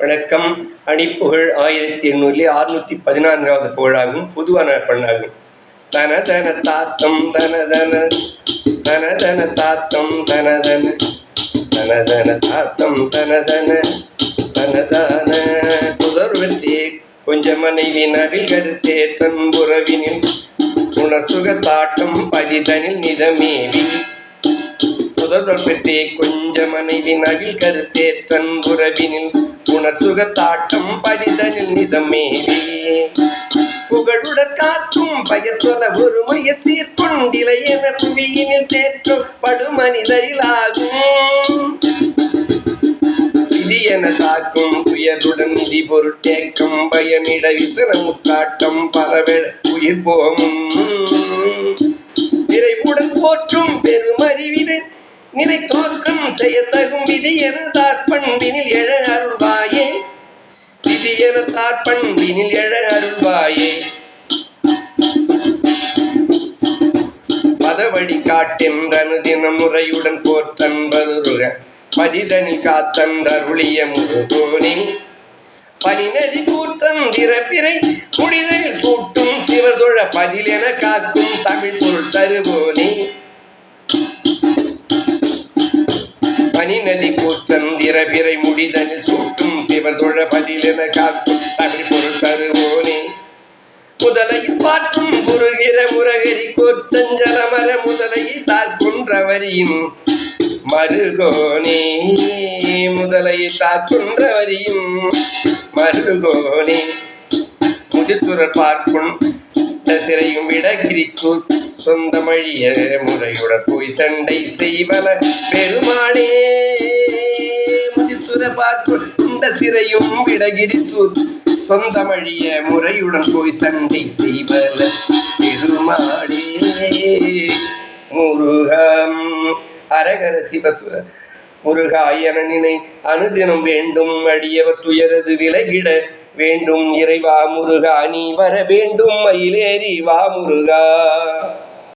வணக்கம். அணிப்புகழ் 1814வது புகழாகும். பொதுவான பண்ணாகும். தன தன தாத்தம் தன தன தன தன தாத்தம் தன தன தன தன தாத்தம் தன தன தன தன புதர் வெற்றி கொஞ்ச மனைவி நவில் கருத்தே தன்புறவினில் உணர் சுகத்தாட்டம் பதிதனில் நிதமேவி புதல்வர் பெற்றே கொஞ்ச மனைவி நவில் கருத்தே தன்புறவினில் உணர் சுகத்தாட்டம் பதிதனில் நிதமேவி புகழுடற் காற்றும் பயர் சொல்ல ஒருமைய சீர்கொண்டிலை என புவியினில் தேற்றும் படுமனிதரிலாகும் விதி என தாக்கும் துயருடன் நிதி பொருட்டேக்கம் பயமிட விசனமுக்காட்டம் பரவெள உயிர் போமும் விரைவுடன் போற்றும் பெருமறிவினை நினை தோற்றம் செய்யத்தகும் விதி என தாற்பண்பினில் எழ அருள்வாயே விதி என தாற்பண்பினில் எழ அருள்வாயே பதவழி காட்டென்றனு தின முறையுடன் போற்றன்பருக பதிதனில் காத்தன்றருளிய முருகோனே பனிநதி கூற்றந்திர பிறை முடிதலில் சூட்டும் சிவதொழ பதில் என காக்கும் தமிழ் பொருள் தருவோனே பனிநதி கூற்றந்திர பிறை முடிதனில் சூட்டும் சிவதொழ பதில் என காக்கும் தமிழ் பொருள் தருவோனே முதலையில் பாற்றும் குருகிற முரகரி கோச்சஞ்சலமர முதலையை தாக்குன்றவரியின் மருகோனே முதலையை தாக்குன்றவரியும் மருகோனே முதித்துறர் பார்க்கும் சிறையும் விடகிரிச்சூர் சொந்தமழிய முறையுடன் போய் சண்டை செய்வல பெருமாளே முதித்துற பார்க்கும் இந்த சிறையும் விடகிரிச்சூர் சொந்தமழிய முறையுடன் போய் சண்டை செய்வல பெருமாளே முருகம் அரகர சிவசுர முருகாயன நினை அனுதினம் வேண்டும் அடியவர் துயரது விலகிட வேண்டும் இறைவா முருகா நீ வர வேண்டும் மயிலேறி வா முருகா.